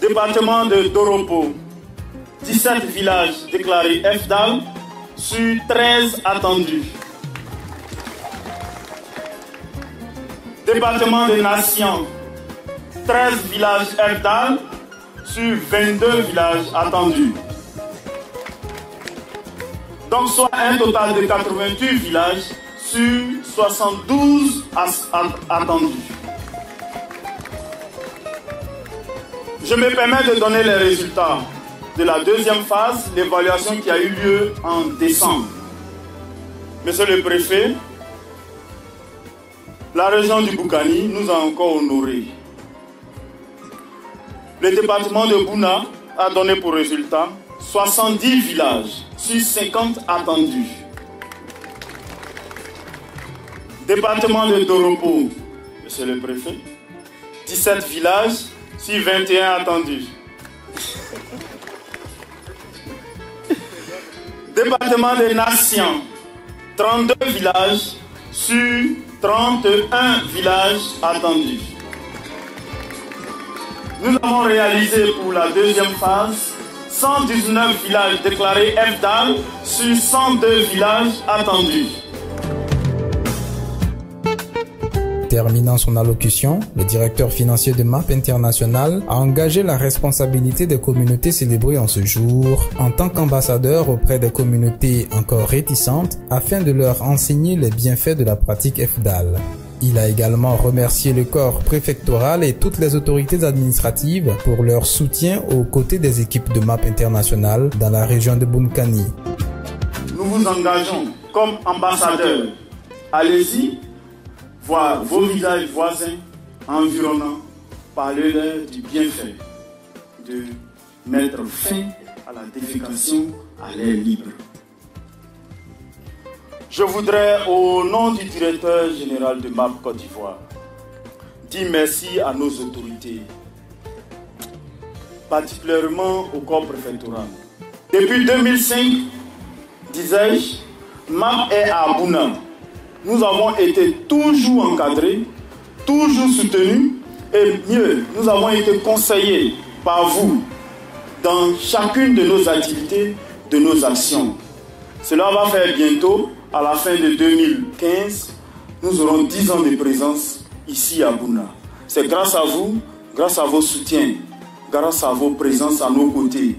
Département de Doropo, 17 villages déclarés FDAL sur 13 attendus. Département de Nation, 13 villages FDAL sur 22 villages attendus. Donc soit un total de 88 villages sur 72 attendus. Je me permets de donner les résultats de la deuxième phase, l'évaluation qui a eu lieu en décembre. Monsieur le préfet, la région du Boukani nous a encore honorés. Le département de Bouna a donné pour résultat 70 villages sur 50 attendus. Département de Doropo, monsieur le préfet, 17 villages sur 21 attendus. Département des Nations, 32 villages sur 31 villages attendus. Nous avons réalisé pour la deuxième phase 119 villages déclarés FDAL sur 102 villages attendus. Terminant son allocution, le directeur financier de MAP International a engagé la responsabilité des communautés célébrées en ce jour en tant qu'ambassadeur auprès des communautés encore réticentes afin de leur enseigner les bienfaits de la pratique FDAL. Il a également remercié le corps préfectoral et toutes les autorités administratives pour leur soutien aux côtés des équipes de MAP International dans la région de Boukani. Nous vous engageons comme ambassadeurs. Allez-y, voir vos villages voisins, environnants, parler-leur du bienfait de mettre fin à la défécation à l'air libre. Je voudrais, au nom du directeur général de MAP Côte d'Ivoire, dire merci à nos autorités, particulièrement au corps préfectoral. Depuis 2005, disais-je, MAP est à Bouna. Nous avons été toujours encadrés, toujours soutenus et mieux, nous avons été conseillés par vous dans chacune de nos activités, de nos actions. Cela va faire bientôt, à la fin de 2015, nous aurons 10 ans de présence ici à Bouna. C'est grâce à vous, grâce à vos soutiens, grâce à vos présences à nos côtés.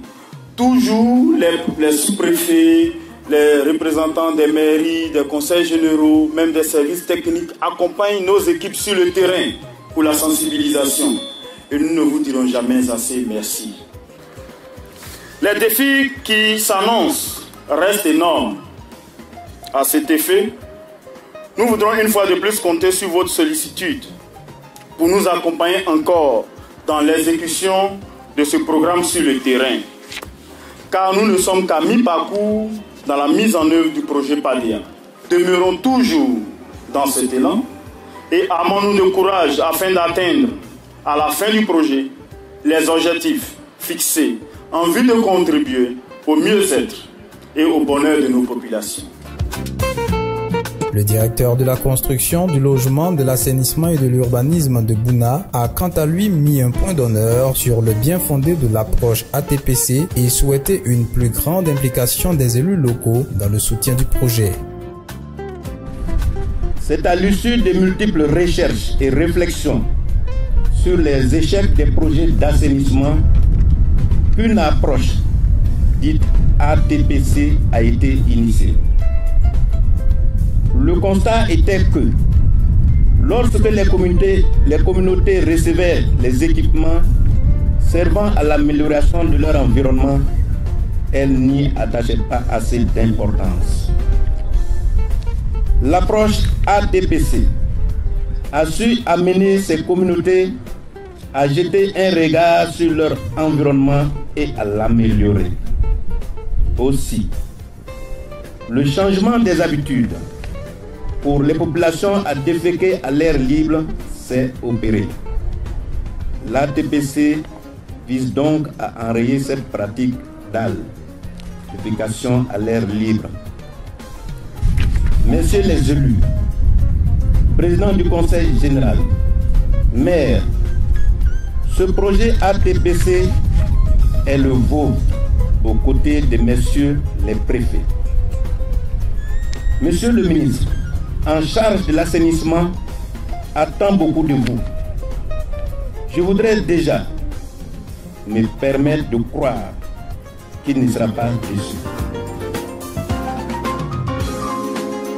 Toujours les sous-préfets, les représentants des mairies, des conseils généraux, même des services techniques accompagnent nos équipes sur le terrain pour la sensibilisation. Et nous ne vous dirons jamais assez merci. Les défis qui s'annoncent restent énormes. À cet effet, nous voudrons une fois de plus compter sur votre sollicitude pour nous accompagner encore dans l'exécution de ce programme sur le terrain. Car nous ne sommes qu'à mi-parcours dans la mise en œuvre du projet PADEA. Demeurons toujours dans cet élan et armons-nous de courage afin d'atteindre à la fin du projet les objectifs fixés en vue de contribuer au mieux-être et au bonheur de nos populations. Le directeur de la construction, du logement, de l'assainissement et de l'urbanisme de Bouna a quant à lui mis un point d'honneur sur le bien fondé de l'approche ATPC et souhaité une plus grande implication des élus locaux dans le soutien du projet. C'est à l'issue de multiples recherches et réflexions sur les échecs des projets d'assainissement qu'une approche dite ATPC a été initiée. Le constat était que lorsque les communautés recevaient les équipements servant à l'amélioration de leur environnement, elles n'y attachaient pas assez d'importance. L'approche ATPC a su amener ces communautés à jeter un regard sur leur environnement et à l'améliorer. Aussi, le changement des habitudes pour les populations à déféquer à l'air libre s'est opéré. L'ATPC vise donc à enrayer cette pratique d'AL, défécation à l'air libre. Messieurs les élus, présidents du Conseil général, maires, Ce projet ATPC est le vôtre aux côtés de messieurs les préfets. Monsieur le ministre, en charge de l'assainissement, attend beaucoup de vous. Je voudrais déjà me permettre de croire qu'il ne sera pas déçu.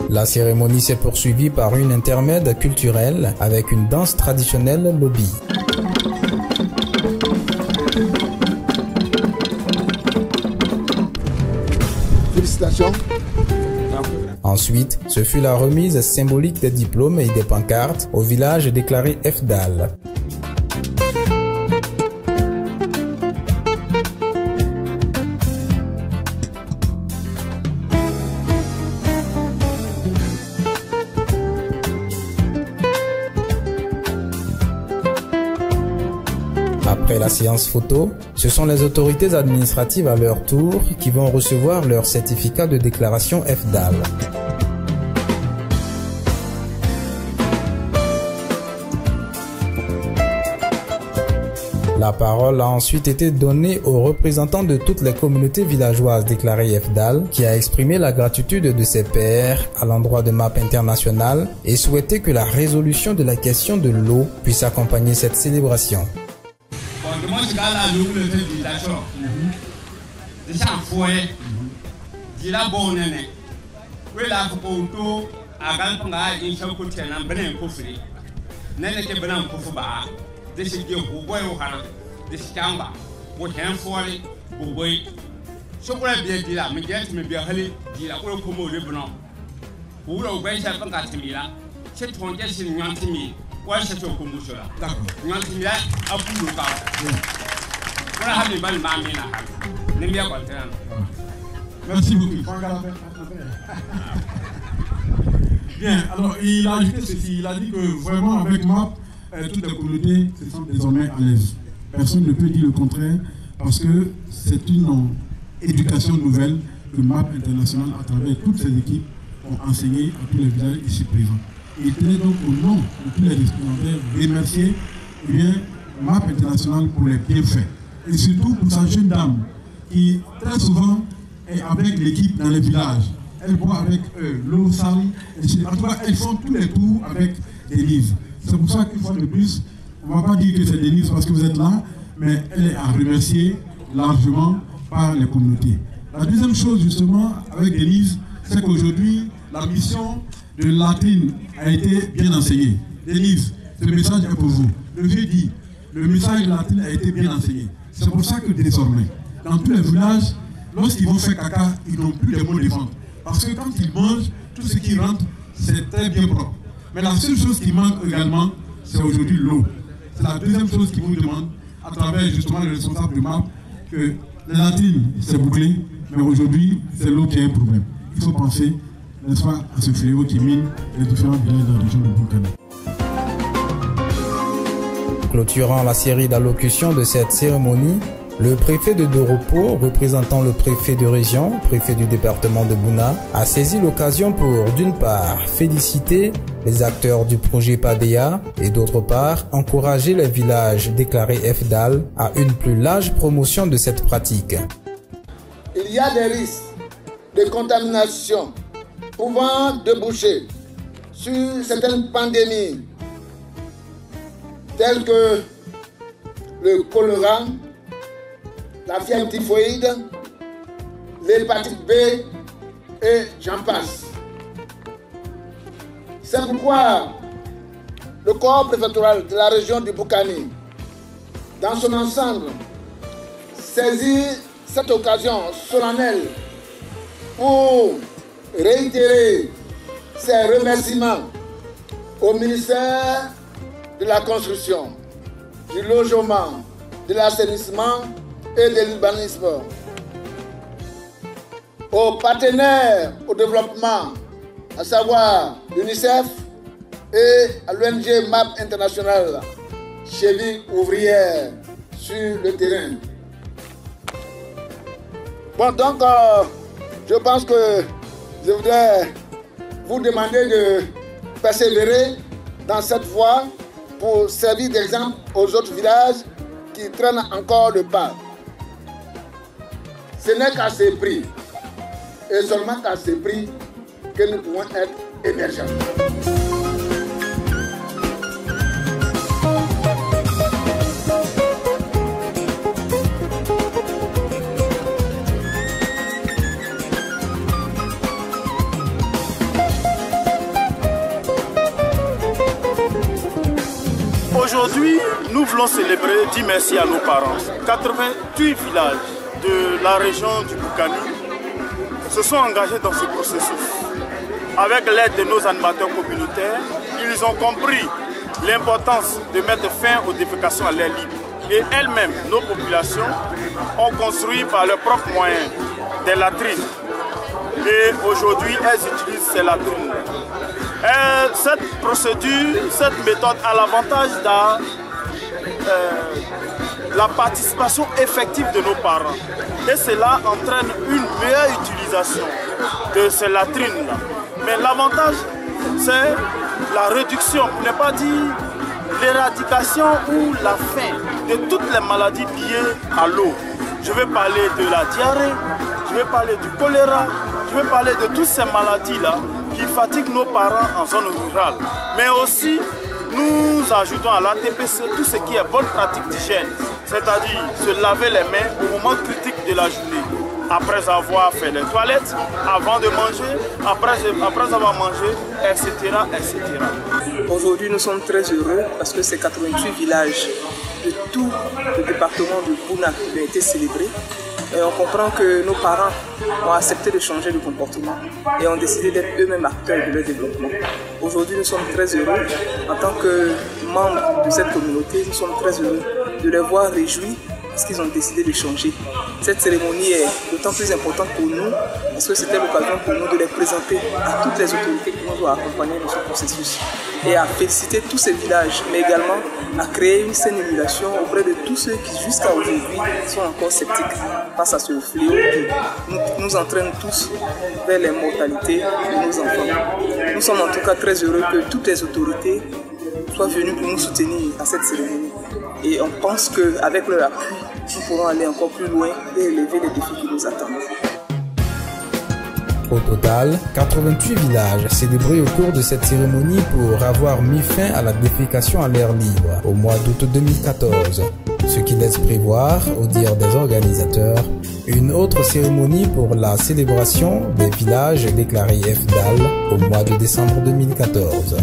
La cérémonie s'est poursuivie par une intermède culturelle avec une danse traditionnelle lobby. Félicitations. Ensuite, ce fut la remise symbolique des diplômes et des pancartes au village déclaré FDAL. Après la séance photo, ce sont les autorités administratives à leur tour qui vont recevoir leur certificat de déclaration FDAL. La parole a ensuite été donnée aux représentants de toutes les communautés villageoises déclarées FDAL, qui a exprimé la gratitude de ses pairs à l'endroit de MAP International et souhaité que la résolution de la question de l'eau puisse accompagner cette célébration. Merci beaucoup. Bien, alors il a ajouté ceci, il a dit que vraiment avec MAP, toutes les communautés se sentent désormais à l'aise. Personne ne peut dire le contraire parce que c'est une éducation nouvelle que MAP International, à travers toutes ses équipes, ont enseigné à tous les villages ici présents. Et il tenait donc au nom de tous les destinataires remercier MAP International pour les bienfaits. Et surtout pour sa jeune dame qui très souvent est avec l'équipe dans les villages. Elle boit avec l'eau sale. En tout cas, elles font tous les tours avec Denise. C'est pour ça qu'une fois de plus, on ne va pas dire que c'est Denise parce que vous êtes là, mais elle est à remercier largement par les communautés. La deuxième chose justement avec Denise, c'est qu'aujourd'hui, la mission de Latine a été bien enseignée. Denise, ce message est pour vous. Le vieux dit, le message de Latine a été bien enseigné. C'est pour ça que désormais, dans tous les villages, lorsqu'ils vont faire caca, ils n'ont plus les mots de vente. Parce que quand ils mangent, tout ce qui rentre, c'est très bien propre. Mais la seule chose qui manque également, c'est aujourd'hui l'eau. C'est la deuxième chose qu'ils vous demandent, à travers justement le responsable de MAP, que la Latine, c'est bouclé, mais aujourd'hui, c'est l'eau qui est un problème. Il faut penser, n'est-ce pas, à ce fléau qui mine les différents villages de la région de Boukani. Clôturant la série d'allocutions de cette cérémonie, le préfet de Doropo, représentant le préfet de région, préfet du département de Bouna, a saisi l'occasion pour, d'une part, féliciter les acteurs du projet PADEA et d'autre part, encourager les villages déclarés FDAL à une plus large promotion de cette pratique. Il y a des risques de contamination pouvant déboucher sur certaines pandémies telles que le choléra, la fièvre typhoïde, l'hépatite B et j'en passe. C'est pourquoi le corps préfectoral de la région du Boukani, dans son ensemble, saisit cette occasion solennelle pour réitérer ses remerciements au ministère de la Construction, du Logement, de l'Assainissement et de l'Urbanisme, aux partenaires au développement, à savoir l'UNICEF et à l'ONG MAP International, cheville ouvrière sur le terrain. Bon, donc, je pense que je voudrais vous demander de persévérer dans cette voie pour servir d'exemple aux autres villages qui traînent encore le pas. Ce n'est qu'à ce prix, et seulement qu'à ce prix, que nous pouvons être émergents. Aujourd'hui, nous voulons célébrer, dire merci à nos parents. 88 villages de la région du Boukani se sont engagés dans ce processus. Avec l'aide de nos animateurs communautaires, ils ont compris l'importance de mettre fin aux défécations à l'air libre. Et elles-mêmes, nos populations, ont construit par leurs propres moyens des latrines. Et aujourd'hui, elles utilisent ces latrines. Cette procédure, cette méthode a l'avantage de la participation effective de nos parents. Et cela entraîne une meilleure utilisation de ces latrines-là. Mais l'avantage, c'est la réduction, pour ne pas dire l'éradication ou la fin de toutes les maladies liées à l'eau. Je vais parler de la diarrhée, je vais parler du choléra, je vais parler de toutes ces maladies-là qui fatiguent nos parents en zone rurale. Mais aussi, nous ajoutons à l'ATPC tout ce qui est bonne pratique d'hygiène, c'est-à-dire se laver les mains au moment critique de la journée, après avoir fait les toilettes, avant de manger, après avoir mangé, etc., etc. Aujourd'hui, nous sommes très heureux parce que ces 88 villages de tout le département de Bouna ont été célébrés. Et on comprend que nos parents ont accepté de changer de comportement et ont décidé d'être eux-mêmes acteurs de leur développement. Aujourd'hui, nous sommes très heureux. En tant que membres de cette communauté, nous sommes très heureux de les voir réjouis parce qu'ils ont décidé de changer. Cette cérémonie est d'autant plus importante pour nous parce que c'était l'occasion pour nous de les présenter à toutes les autorités qui nous ont accompagnés dans ce processus et à féliciter tous ces villages, mais également à créer une saine émulation auprès de tous ceux qui jusqu'à aujourd'hui sont encore sceptiques face à ce fléau qui nous entraîne tous vers l'immortalité de nos enfants. Nous sommes en tout cas très heureux que toutes les autorités soient venues pour nous soutenir à cette cérémonie. Et on pense qu'avec leur appui, nous pourrons aller encore plus loin et relever les défis qui nous attendent. Au total, 88 villages célébrés au cours de cette cérémonie pour avoir mis fin à la défécation à l'air libre au mois d'août 2014. Ce qui laisse prévoir, au dire des organisateurs, une autre cérémonie pour la célébration des villages déclarés FDAL au mois de décembre 2014.